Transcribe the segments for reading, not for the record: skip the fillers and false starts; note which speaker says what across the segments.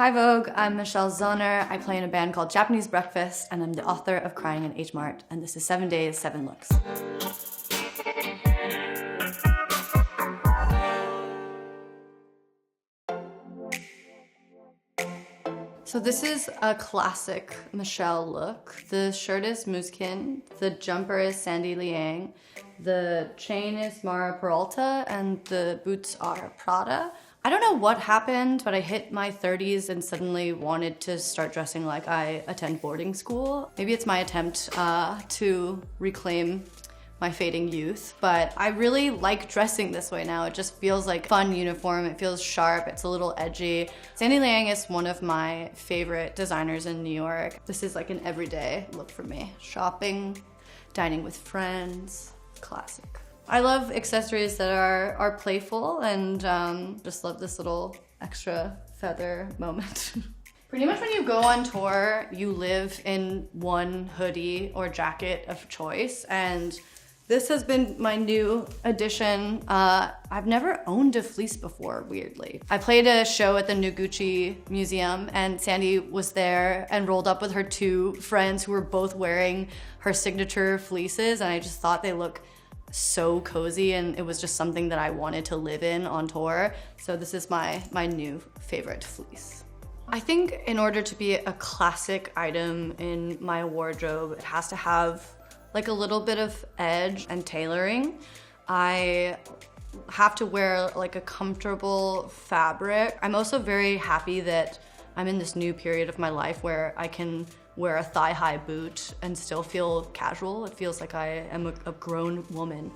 Speaker 1: Hi Vogue, I'm Michelle Zauner. I play in a band called Japanese Breakfast, and I'm the author of Crying in H Mart, and this is 7 Days, 7 Looks. So this is a classic Michelle look. The shirt is Mooskin, the jumper is Sandy Liang, the chain is Mara Peralta, and the boots are Prada. I don't know what happened, but I hit my 30s and suddenly wanted to start dressing like I attend boarding school. Maybe it's my attempt to reclaim my fading youth, but I really like dressing this way now. It just feels like a fun uniform. It feels sharp. It's a little edgy. Sandy Liang is one of my favorite designers in New York. This is like an everyday look for me. Shopping, dining with friends, classic. I love accessories that are playful and just love this little extra feather moment. Pretty much when you go on tour, you live in one hoodie or jacket of choice, and this has been my new addition. I've never owned a fleece before, weirdly. I played a show at the New Gucci Museum, and Sandy was there and rolled up with her two friends who were both wearing her signature fleeces, and I just thought they look so cozy, and it was just something that I wanted to live in on tour. So this is my new favorite fleece. I think in order to be a classic item in my wardrobe, it has to have like a little bit of edge and tailoring. I have to wear like a comfortable fabric. I'm also very happy that I'm in this new period of my life where I can wear a thigh-high boot and still feel casual. It feels like I am a grown woman.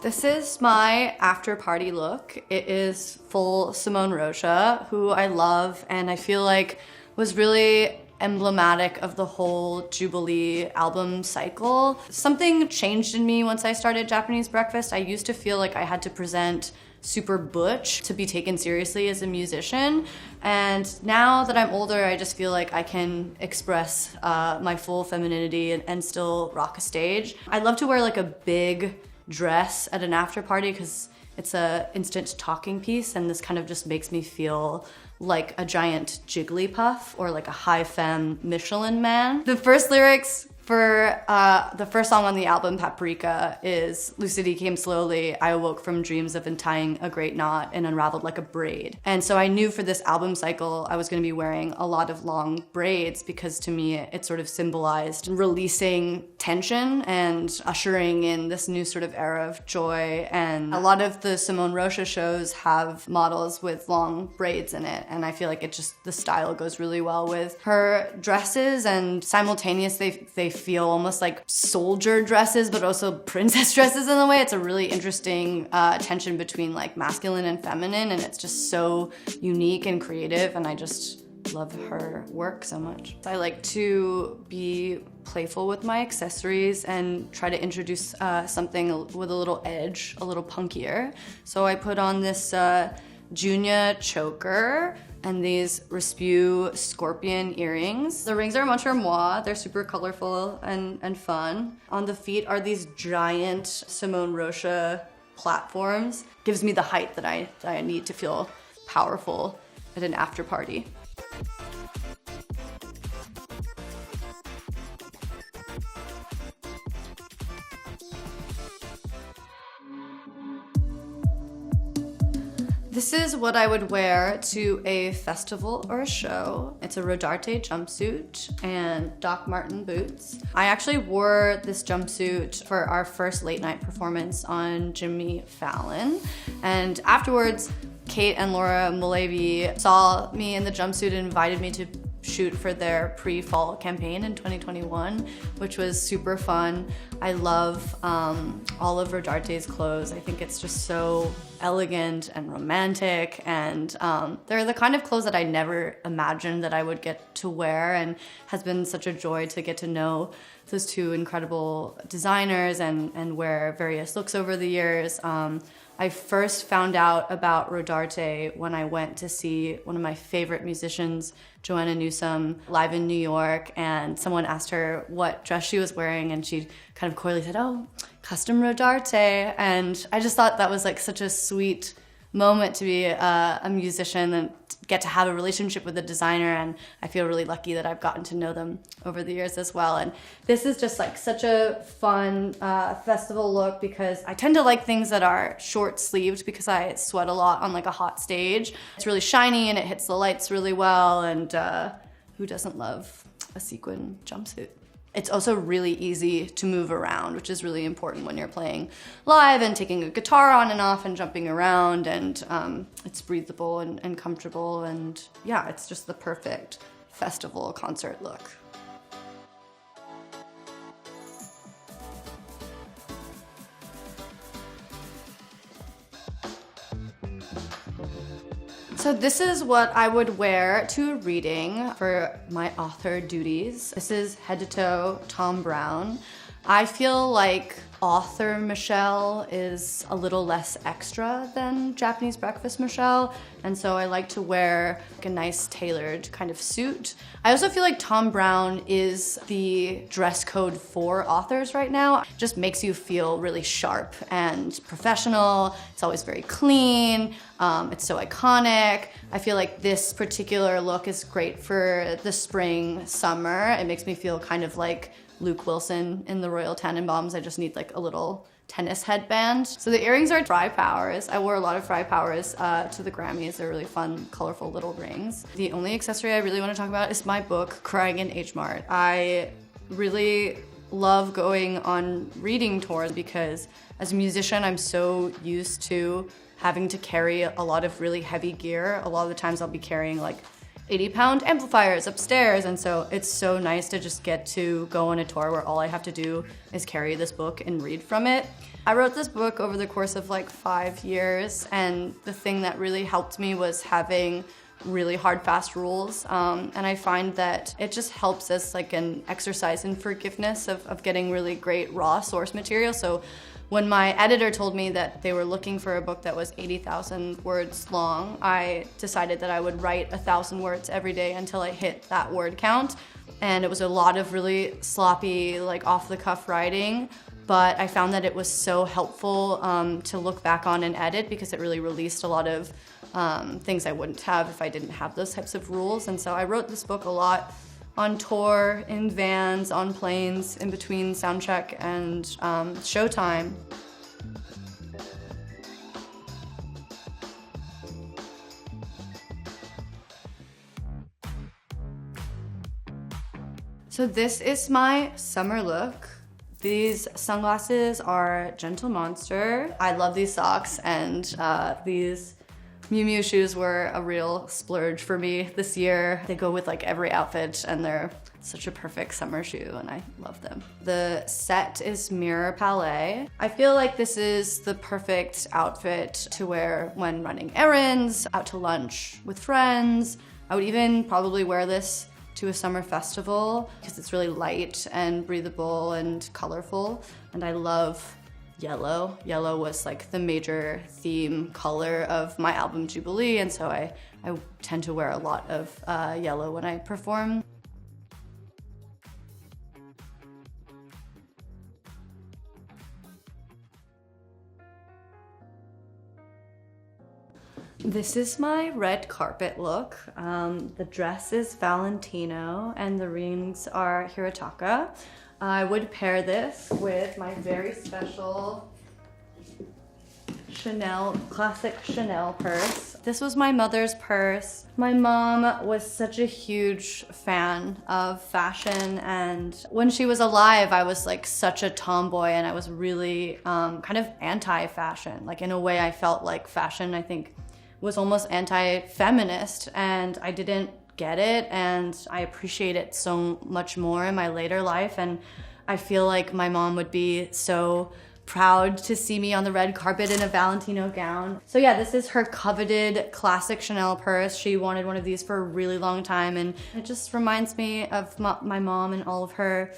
Speaker 1: This is my after party look. It is full Simone Rocha, who I love and I feel like was really emblematic of the whole Jubilee album cycle. Something changed in me once I started Japanese Breakfast. I used to feel like I had to present super butch to be taken seriously as a musician. And now that I'm older, I just feel like I can express my full femininity and still rock a stage. I love to wear like a big dress at an after party because it's a instant talking piece, and this kind of just makes me feel like a giant Jigglypuff or like a high femme Michelin man. The first lyrics for the first song on the album, Paprika, is lucidity came slowly. I awoke from dreams of untying a great knot and unraveled like a braid. And so I knew for this album cycle, I was gonna be wearing a lot of long braids because to me, it sort of symbolized releasing tension and ushering in this new sort of era of joy. And a lot of the Simone Rocha shows have models with long braids in it. And I feel like the style goes really well with her dresses, and simultaneously they feel almost like soldier dresses, but also princess dresses in a way. It's a really interesting tension between like masculine and feminine, and it's just so unique and creative, and I just love her work so much. I like to be playful with my accessories and try to introduce something with a little edge, a little punkier. So I put on this Junya choker and these Respew scorpion earrings. The rings are Montre Moi. They're super colorful and fun. On the feet are these giant Simone Rocha platforms. Gives me the height that I need to feel powerful at an after party. This is what I would wear to a festival or a show. It's a Rodarte jumpsuit and Doc Marten boots. I actually wore this jumpsuit for our first late night performance on Jimmy Fallon. And afterwards, Kate and Laura Mulevi saw me in the jumpsuit and invited me to shoot for their pre-fall campaign in 2021, which was super fun. I love all of Rodarte's clothes. I think it's just so elegant and romantic, and they're the kind of clothes that I never imagined that I would get to wear, and has been such a joy to get to know those two incredible designers and wear various looks over the years. I I first found out about Rodarte when I went to see one of my favorite musicians, Joanna Newsom, live in New York, and someone asked her what dress she was wearing, and she kind of coyly said, "Oh, custom Rodarte." And I just thought that was like such a sweet moment to be a musician and get to have a relationship with a designer, and I feel really lucky that I've gotten to know them over the years as well. And this is just like such a fun festival look because I tend to like things that are short sleeved because I sweat a lot on like a hot stage. It's really shiny and it hits the lights really well, and who doesn't love a sequin jumpsuit? It's also really easy to move around, which is really important when you're playing live and taking a guitar on and off and jumping around, and it's breathable and comfortable, and yeah, it's just the perfect festival concert look. So this is what I would wear to a reading for my author duties. This is head to toe Thom Browne. I feel like author Michelle is a little less extra than Japanese breakfast Michelle, and so I like to wear like a nice tailored kind of suit. I also feel like Thom Browne is the dress code for authors right now. It just makes you feel really sharp and professional. It's always very clean. It's so iconic. I feel like this particular look is great for the spring, summer. It makes me feel kind of like Luke Wilson in the Royal Tenenbaums. I just need like a little tennis headband. So the earrings are Fry Powers. I wore a lot of Fry Powers to the Grammys. They're really fun, colorful little rings. The only accessory I really want to talk about is my book, Crying in H Mart. I really love going on reading tours because as a musician, I'm so used to having to carry a lot of really heavy gear. A lot of the times I'll be carrying like 80-pound amplifiers upstairs, and so it's so nice to just get to go on a tour where all I have to do is carry this book and read from it. I wrote this book over the course of like 5 years, and the thing that really helped me was having really hard, fast rules, and I find that it just helps as like an exercise in forgiveness of getting really great raw source material. So when my editor told me that they were looking for a book that was 80,000 words long, I decided that I would write 1,000 words every day until I hit that word count. And it was a lot of really sloppy, like off-the-cuff writing, but I found that it was so helpful to look back on and edit because it really released a lot of things I wouldn't have if I didn't have those types of rules. And so I wrote this book a lot on tour, in vans, on planes, in between soundcheck and showtime. So this is my summer look. These sunglasses are Gentle Monster. I love these socks, and these Miu Miu shoes were a real splurge for me this year. They go with like every outfit, and they're such a perfect summer shoe, and I love them. The set is Mirror Palais. I feel like this is the perfect outfit to wear when running errands, out to lunch with friends. I would even probably wear this to a summer festival because it's really light and breathable and colorful, and I love yellow. Yellow was like the major theme color of my album Jubilee, and so I tend to wear a lot of yellow when I perform. This is my red carpet look. The dress is Valentino and the rings are Hirataka. I would pair this with my very special classic Chanel purse. This was my mother's purse. My mom was such a huge fan of fashion, and when she was alive, I was like such a tomboy, and I was really kind of anti-fashion. Like in a way, I felt like fashion, I think, was almost anti-feminist, and I didn't get it, and I appreciate it so much more in my later life, and I feel like my mom would be so proud to see me on the red carpet in a Valentino gown. So yeah, this is her coveted classic Chanel purse. She wanted one of these for a really long time, and it just reminds me of my mom and all of her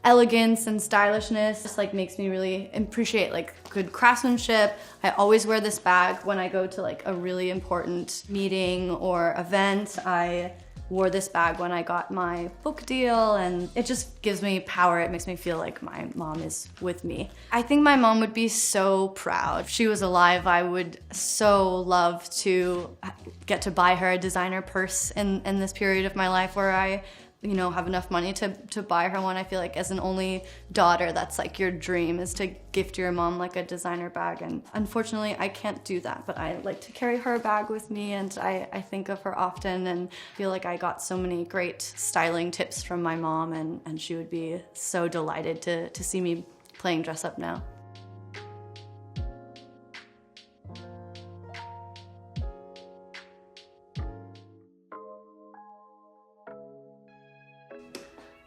Speaker 1: elegance and stylishness. Just like makes me really appreciate like good craftsmanship. I always wear this bag when I go to like a really important meeting or event. I wore this bag when I got my book deal, and it just gives me power. It makes me feel like my mom is with me. I think my mom would be so proud. If she was alive, I would so love to get to buy her a designer purse in this period of my life where I have enough money to buy her one. I feel like as an only daughter, that's like your dream, is to gift your mom like a designer bag. And unfortunately, I can't do that, but I like to carry her bag with me, and I think of her often and feel like I got so many great styling tips from my mom, and she would be so delighted to see me playing dress up now.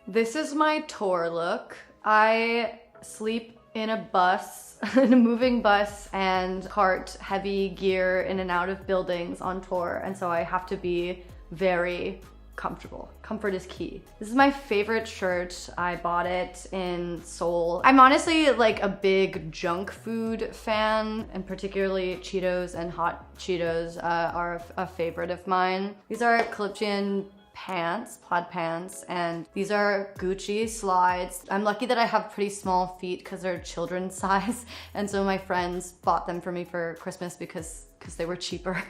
Speaker 1: This is my tour look. I sleep in a bus, in a moving bus, and cart heavy gear in and out of buildings on tour, and so I have to be very comfortable. Comfort is key. This is my favorite shirt. I bought it in Seoul. I'm honestly like a big junk food fan, and particularly Cheetos and hot Cheetos are a favorite of mine. These are Calyptian pants, plaid pants, and these are Gucci slides. I'm lucky that I have pretty small feet because they're children's size, and so my friends bought them for me for Christmas because they were cheaper.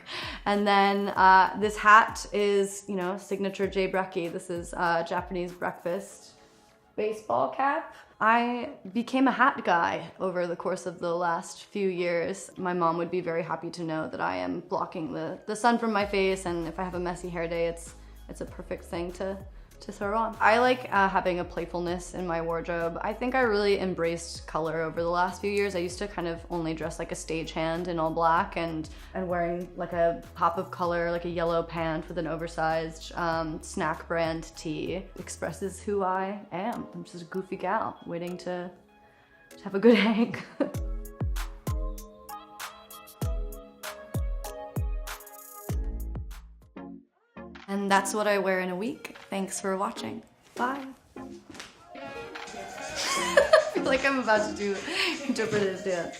Speaker 1: And then this hat is, signature J. Breckie. This is Japanese breakfast baseball cap. I became a hat guy over the course of the last few years. My mom would be very happy to know that I am blocking the sun from my face, and if I have a messy hair day, it's a perfect thing to throw on. I like having a playfulness in my wardrobe. I think I really embraced color over the last few years. I used to kind of only dress like a stagehand in all black, and wearing like a pop of color, like a yellow pant with an oversized snack brand tee expresses who I am. I'm just a goofy gal waiting to have a good hang. And that's what I wear in a week. Thanks for watching. Bye. I feel like I'm about to do interpretive dance.